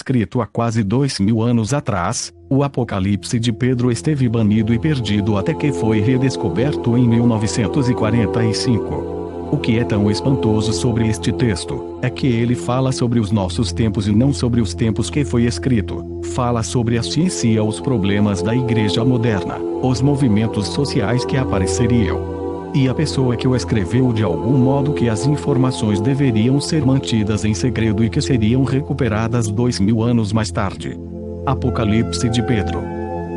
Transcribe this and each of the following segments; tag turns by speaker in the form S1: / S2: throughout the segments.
S1: escrito há quase 2000 anos atrás, o Apocalipse de Pedro esteve banido e perdido até que foi redescoberto em 1945. O que é tão espantoso sobre este texto, é que ele fala sobre os nossos tempos e não sobre os tempos que foi escrito. Fala sobre a ciência e os problemas da igreja moderna, os movimentos sociais que apareceriam. E a pessoa que o escreveu de algum modo que as informações deveriam ser mantidas em segredo e que seriam recuperadas 2000 anos mais tarde. Apocalipse de Pedro.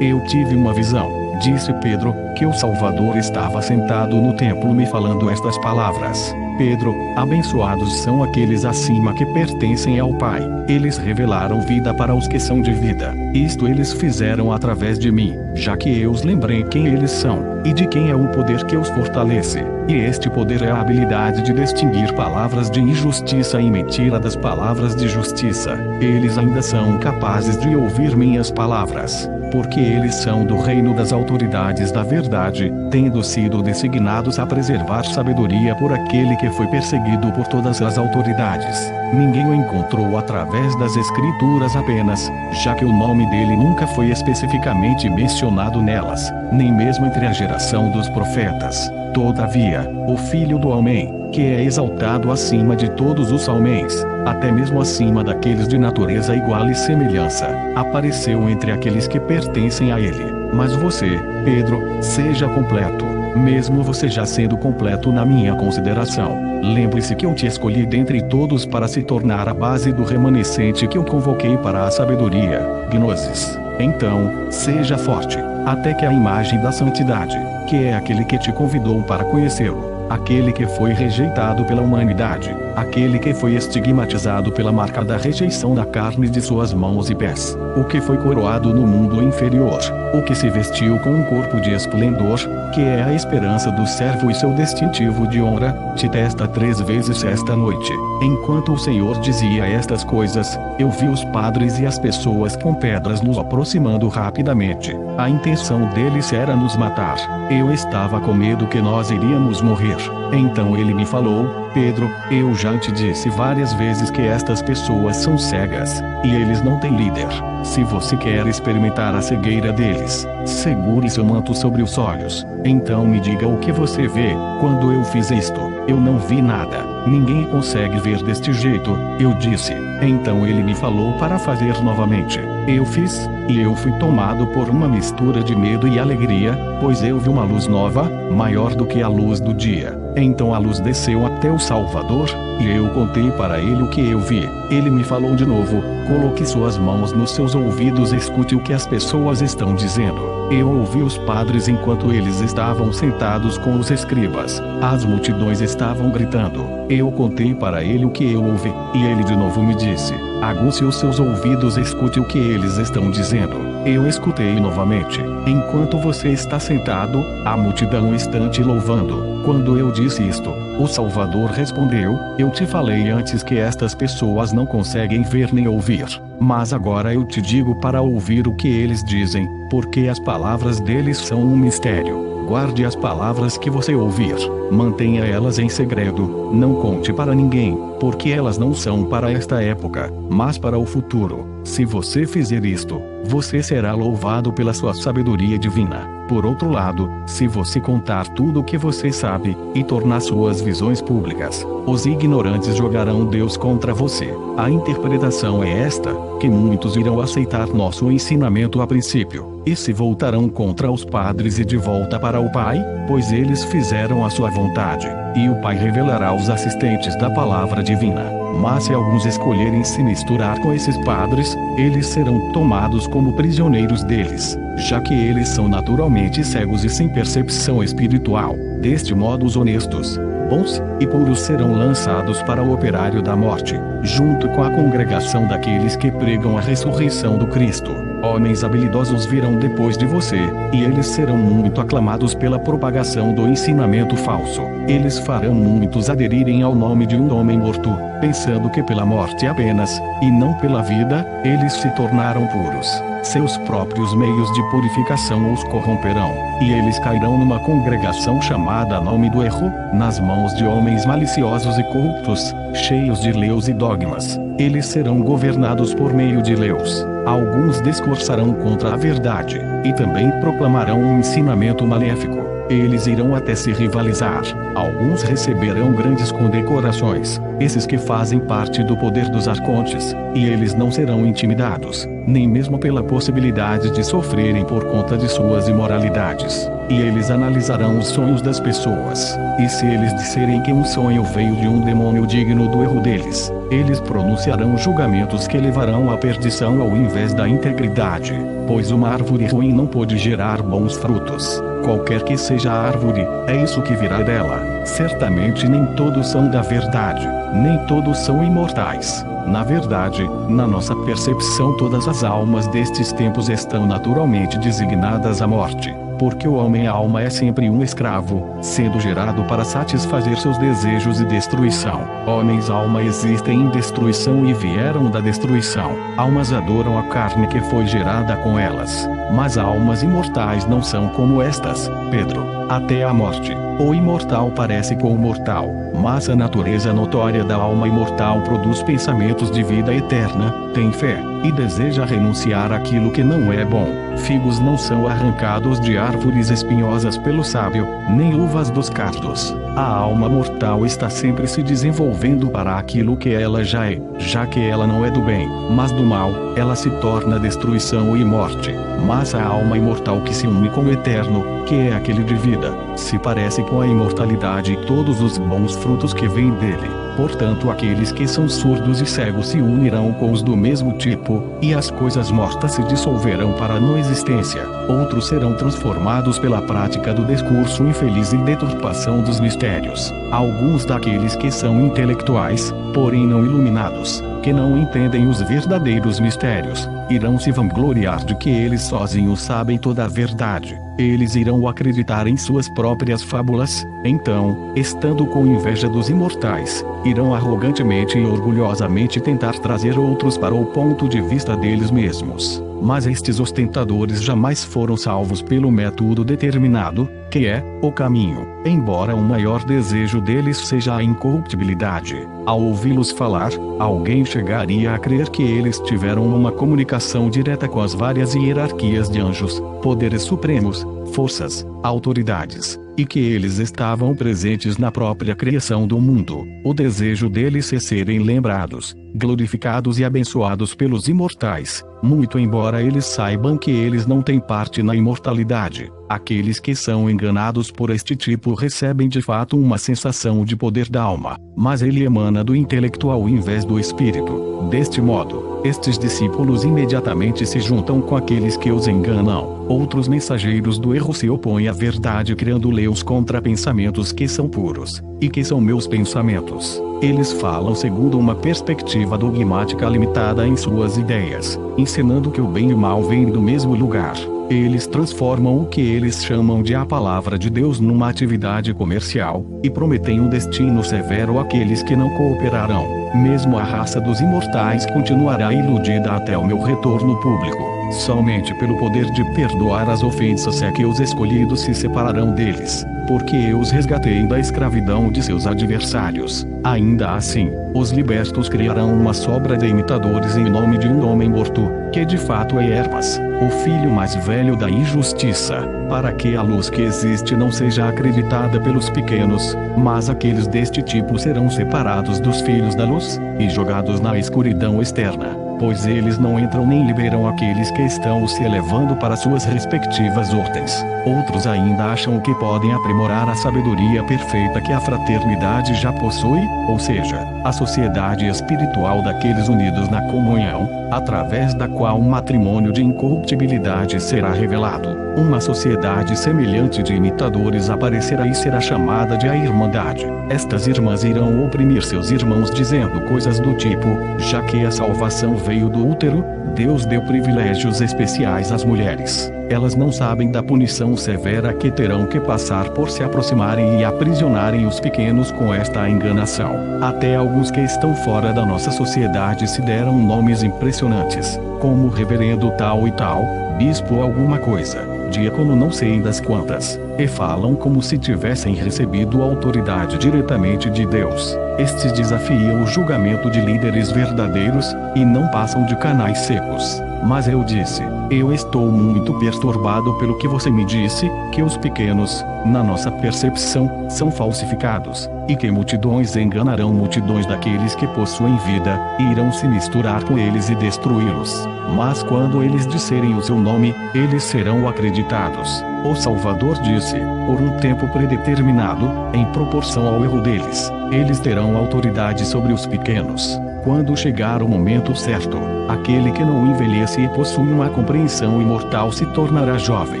S1: Eu tive uma visão, disse Pedro, que o Salvador estava sentado no templo me falando estas palavras. Pedro, abençoados são aqueles acima que pertencem ao Pai. Eles revelaram vida para os que são de vida. Isto eles fizeram através de mim, já que eu os lembrei quem eles são, e de quem é o poder que os fortalece. E este poder é a habilidade de distinguir palavras de injustiça e mentira das palavras de justiça. Eles ainda são capazes de ouvir minhas palavras, porque eles são do reino das autoridades da verdade, tendo sido designados a preservar sabedoria por aquele que foi perseguido por todas as autoridades. Ninguém o encontrou através das escrituras apenas, já que o nome dele nunca foi especificamente mencionado nelas, nem mesmo entre a geração dos profetas. Todavia, o Filho do Homem, que é exaltado acima de todos os homens, até mesmo acima daqueles de natureza igual e semelhança, apareceu entre aqueles que pertencem a ele. Mas você, Pedro, seja completo, mesmo você já sendo completo na minha consideração. Lembre-se que eu te escolhi dentre todos para se tornar a base do remanescente que eu convoquei para a sabedoria, Gnosis. Então, seja forte, até que a imagem da santidade, que é aquele que te convidou para conhecê-lo, aquele que foi rejeitado pela humanidade, aquele que foi estigmatizado pela marca da rejeição da carne de suas mãos e pés, o que foi coroado no mundo inferior, o que se vestiu com um corpo de esplendor, que é a esperança do servo e seu distintivo de honra, te testa 3 vezes esta noite. Enquanto o Senhor dizia estas coisas, eu vi os padres e as pessoas com pedras nos aproximando rapidamente. A intenção deles era nos matar. Eu estava com medo que nós iríamos morrer. Então ele me falou: Pedro, eu já te disse várias vezes que estas pessoas são cegas, e eles não têm líder. Se você quer experimentar a cegueira deles, segure seu manto sobre os olhos. Então me diga o que você vê. Quando eu fiz isto, eu não vi nada. Ninguém consegue ver deste jeito, eu disse. Então ele me falou para fazer novamente. Eu fiz, e eu fui tomado por uma mistura de medo e alegria, pois eu vi uma luz nova, maior do que a luz do dia. Então a luz desceu até o Salvador, e eu contei para ele o que eu vi. Ele me falou de novo: coloque suas mãos nos seus ouvidos e escute o que as pessoas estão dizendo. Eu ouvi os padres enquanto eles estavam sentados com os escribas. As multidões estavam gritando. Eu contei para ele o que eu ouvi, e ele de novo me disse: aguce os seus ouvidos e escute o que eles estão dizendo. Eu escutei novamente. Enquanto você está sentado, a multidão está te louvando. Quando eu disse isto, o Salvador respondeu: eu te falei antes que estas pessoas não conseguem ver nem ouvir. Mas agora eu te digo para ouvir o que eles dizem, porque as palavras deles são um mistério. Guarde as palavras que você ouvir, mantenha elas em segredo, não conte para ninguém, porque elas não são para esta época, mas para o futuro. Se você fizer isto, você será louvado pela sua sabedoria divina. Por outro lado, se você contar tudo o que você sabe, e tornar suas visões públicas, os ignorantes jogarão Deus contra você. A interpretação é esta, que muitos irão aceitar nosso ensinamento a princípio, e se voltarão contra os padres e de volta para o Pai, pois eles fizeram a sua vontade, e o Pai revelará os assistentes da palavra divina. Mas se alguns escolherem se misturar com esses padres, eles serão tomados como prisioneiros deles, já que eles são naturalmente cegos e sem percepção espiritual. Deste modo os honestos, bons e puros serão lançados para o operário da morte, junto com a congregação daqueles que pregam a ressurreição do Cristo. Homens habilidosos virão depois de você, e eles serão muito aclamados pela propagação do ensinamento falso. Eles farão muitos aderirem ao nome de um homem morto, pensando que pela morte apenas, e não pela vida, eles se tornaram puros. seus próprios meios de purificação os corromperão, e eles cairão numa congregação chamada Nome do Erro, nas mãos de homens maliciosos e corruptos, cheios de leus e dogmas. Eles serão governados por meio de leus. Alguns discursarão contra a verdade, e também proclamarão um ensinamento maléfico. Eles irão até se rivalizar. Alguns receberão grandes condecorações, esses que fazem parte do poder dos arcontes, e eles não serão intimidados, nem mesmo pela possibilidade de sofrerem por conta de suas imoralidades. E eles analisarão os sonhos das pessoas, e se eles disserem que um sonho veio de um demônio digno do erro deles, eles pronunciarão julgamentos que levarão à perdição ao invés da integridade, pois uma árvore ruim não pode gerar bons frutos. Qualquer que seja a árvore, é isso que virá dela. Certamente nem todos são da verdade, nem todos são imortais. Na verdade, na nossa percepção, todas as almas destes tempos estão naturalmente designadas à morte, porque o homem-alma é sempre um escravo, sendo gerado para satisfazer seus desejos e destruição. Homens-alma existem em destruição e vieram da destruição. Almas adoram a carne que foi gerada com elas, mas almas imortais não são como estas. Pedro, até a morte. O imortal parece com o mortal, mas a natureza notória da alma imortal produz pensamentos de vida eterna, tem fé, e deseja renunciar àquilo que não é bom. Figos não são arrancados de árvores espinhosas pelo sábio, nem uvas dos cardos. A alma mortal está sempre se desenvolvendo para aquilo que ela já é, já que ela não é do bem, mas do mal, ela se torna destruição e morte. Mas a alma imortal que se une com o eterno, que é aquele de vida, se parece com a imortalidade e todos os bons frutos que vêm dele. Portanto, aqueles que são surdos e cegos se unirão com os do mesmo tipo, e as coisas mortas se dissolverão para a não existência. Outros serão transformados pela prática do discurso infeliz e deturpação dos mistérios. Alguns daqueles que são intelectuais, porém não iluminados, que não entendem os verdadeiros mistérios, irão se vangloriar de que eles sozinhos sabem toda a verdade. Eles irão acreditar em suas próprias fábulas. Então, estando com inveja dos imortais, irão arrogantemente e orgulhosamente tentar trazer outros para o ponto de vista deles mesmos. Mas estes ostentadores jamais foram salvos pelo método determinado, que é o caminho, embora o maior desejo deles seja a incorruptibilidade. Ao ouvi-los falar, alguém chegaria a crer que eles tiveram uma comunicação direta com as várias hierarquias de anjos, poderes supremos, forças, autoridades, e que eles estavam presentes na própria criação do mundo. O desejo deles é serem lembrados, glorificados e abençoados pelos imortais, muito embora eles saibam que eles não têm parte na imortalidade. Aqueles que são enganados por este tipo recebem de fato uma sensação de poder da alma, mas ele emana do intelectual em vez do espírito. Deste modo, estes discípulos imediatamente se juntam com aqueles que os enganam. Outros mensageiros do erro se opõem à verdade criando leus contra pensamentos que são puros, e que são meus pensamentos. Eles falam segundo uma perspectiva dogmática limitada em suas ideias, ensinando que o bem e o mal vêm do mesmo lugar. Eles transformam o que eles chamam de a palavra de Deus numa atividade comercial, e prometem um destino severo àqueles que não cooperarão. Mesmo a raça dos imortais continuará iludida até o meu retorno público. Somente pelo poder de perdoar as ofensas é que os escolhidos se separarão deles, porque eu os resgatei da escravidão de seus adversários. Ainda assim, os libertos criarão uma sobra de imitadores em nome de um homem morto, que de fato é Hermas, o filho mais velho da injustiça, para que a luz que existe não seja acreditada pelos pequenos, mas aqueles deste tipo serão separados dos filhos da luz, e jogados na escuridão externa, pois eles não entram nem liberam aqueles que estão se elevando para suas respectivas ordens. Outros ainda acham que podem aprimorar a sabedoria perfeita que a fraternidade já possui, ou seja, a sociedade espiritual daqueles unidos na comunhão, através da qual um matrimônio de incorruptibilidade será revelado. Uma sociedade semelhante de imitadores aparecerá e será chamada de a Irmandade. Estas irmãs irão oprimir seus irmãos dizendo coisas do tipo, já que a salvação veio do útero, Deus deu privilégios especiais às mulheres. Elas não sabem da punição severa que terão que passar por se aproximarem e aprisionarem os pequenos com esta enganação. Até alguns que estão fora da nossa sociedade se deram nomes impressionantes, como reverendo tal e tal, bispo alguma coisa, diácono não sei das quantas, e falam como se tivessem recebido autoridade diretamente de Deus. Estes desafiam o julgamento de líderes verdadeiros, e não passam de canais secos. Mas eu disse, eu estou muito perturbado pelo que você me disse, que os pequenos, na nossa percepção, são falsificados, e que multidões enganarão multidões daqueles que possuem vida, e irão se misturar com eles e destruí-los. Mas quando eles disserem o seu nome, eles serão acreditados. O Salvador disse, por um tempo predeterminado, em proporção ao erro deles, eles terão autoridade sobre os pequenos. Quando chegar o momento certo, aquele que não envelhece e possui uma compreensão imortal se tornará jovem,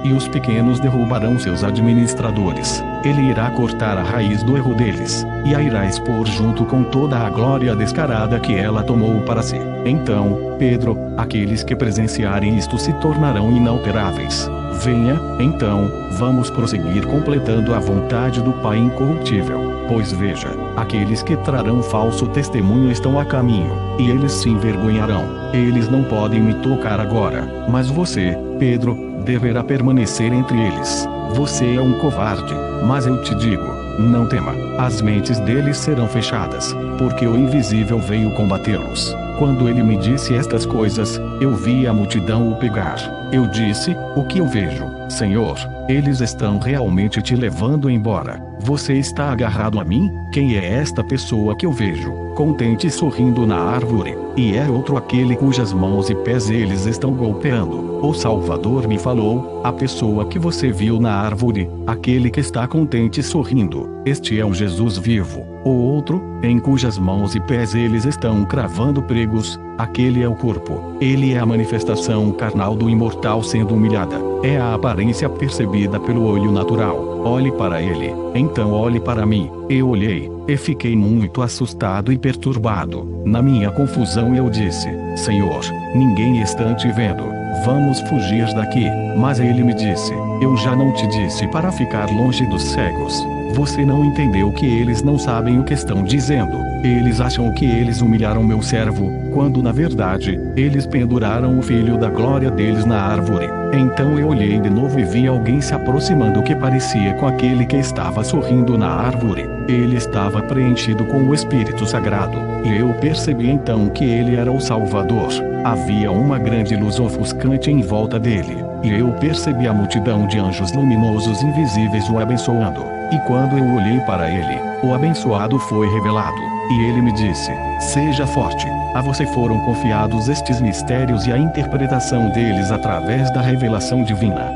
S1: e os pequenos derrubarão seus administradores. Ele irá cortar a raiz do erro deles, e a irá expor junto com toda a glória descarada que ela tomou para si. Então, Pedro, aqueles que presenciarem isto se tornarão inalteráveis. Venha, então, vamos prosseguir completando a vontade do Pai incorruptível. Pois veja, aqueles que trarão falso testemunho estão a caminho, e eles se envergonharão. Eles não podem me tocar agora, mas você, Pedro, deverá permanecer entre eles. Você é um covarde, mas eu te digo, não tema, as mentes deles serão fechadas, porque o invisível veio combatê-los. Quando ele me disse estas coisas, eu vi a multidão o pegar. Eu disse, o que eu vejo, Senhor? Eles estão realmente te levando embora. Você está agarrado a mim? Quem é esta pessoa que eu vejo, contente sorrindo na árvore? E é outro aquele cujas mãos e pés eles estão golpeando. O Salvador me falou, a pessoa que você viu na árvore, aquele que está contente sorrindo, este é o Jesus vivo. O outro, em cujas mãos e pés eles estão cravando pregos, aquele é o corpo. Ele é a manifestação carnal do imortal sendo humilhada. É a aparência percebida pelo olho natural. Olhe para ele, então olhe para mim. Eu olhei, e fiquei muito assustado e perturbado. Na minha confusão eu disse, Senhor, ninguém está te vendo. Vamos fugir daqui. Mas ele me disse, eu já não te disse para ficar longe dos cegos. Você não entendeu que eles não sabem o que estão dizendo. Eles acham que eles humilharam meu servo, quando na verdade, eles penduraram o filho da glória deles na árvore. Então eu olhei de novo e vi alguém se aproximando que parecia com aquele que estava sorrindo na árvore. Ele estava preenchido com o Espírito Sagrado, e eu percebi então que ele era o Salvador. Havia uma grande luz ofuscante em volta dele, e eu percebi a multidão de anjos luminosos invisíveis o abençoando. E quando eu olhei para ele, o abençoado foi revelado, e ele me disse, seja forte, a você foram confiados estes mistérios e a interpretação deles através da revelação divina.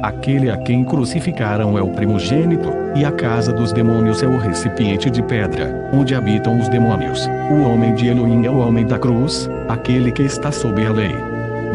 S1: Aquele a quem crucificaram é o primogênito, e a casa dos demônios é o recipiente de pedra, onde habitam os demônios. O homem de Elohim é o homem da cruz, aquele que está sob a lei.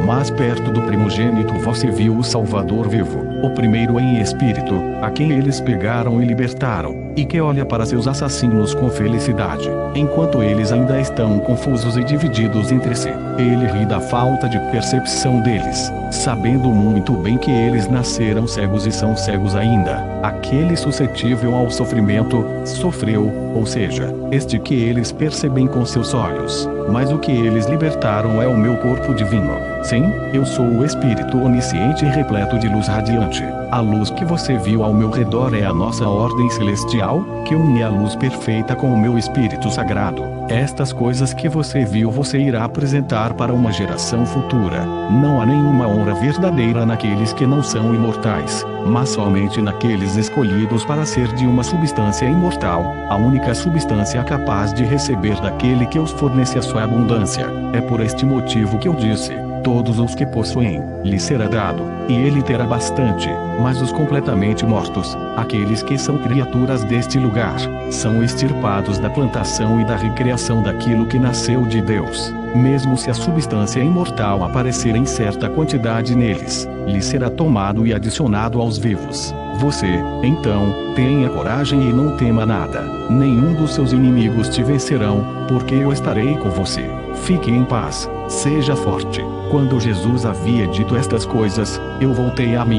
S1: Mas perto do primogênito você viu o Salvador vivo, o primeiro em espírito, a quem eles pegaram e libertaram, e que olha para seus assassinos com felicidade, enquanto eles ainda estão confusos e divididos entre si. Ele ri da falta de percepção deles, sabendo muito bem que eles nasceram cegos e são cegos ainda. Aquele suscetível ao sofrimento, sofreu, ou seja, este que eles percebem com seus olhos, mas o que eles libertaram é o meu corpo divino. Sim, eu sou o Espírito onisciente e repleto de luz radiante. A luz que você viu ao meu redor é a nossa ordem celestial, que une a luz perfeita com o meu Espírito Sagrado. Estas coisas que você viu você irá apresentar para uma geração futura. Não há nenhuma honra verdadeira naqueles que não são imortais, mas somente naqueles escolhidos para ser de uma substância imortal, a única substância capaz de receber daquele que os fornece a sua abundância. É por este motivo que eu disse, todos os que possuem, lhe será dado, e ele terá bastante, mas os completamente mortos, aqueles que são criaturas deste lugar, são extirpados da plantação e da recriação daquilo que nasceu de Deus. mesmo se a substância imortal aparecer em certa quantidade neles, lhe será tomado e adicionado aos vivos. Você, então, tenha coragem e não tema nada. Nenhum dos seus inimigos te vencerão, porque eu estarei com você. Fique em paz, seja forte. Quando Jesus havia dito estas coisas, eu voltei a mim.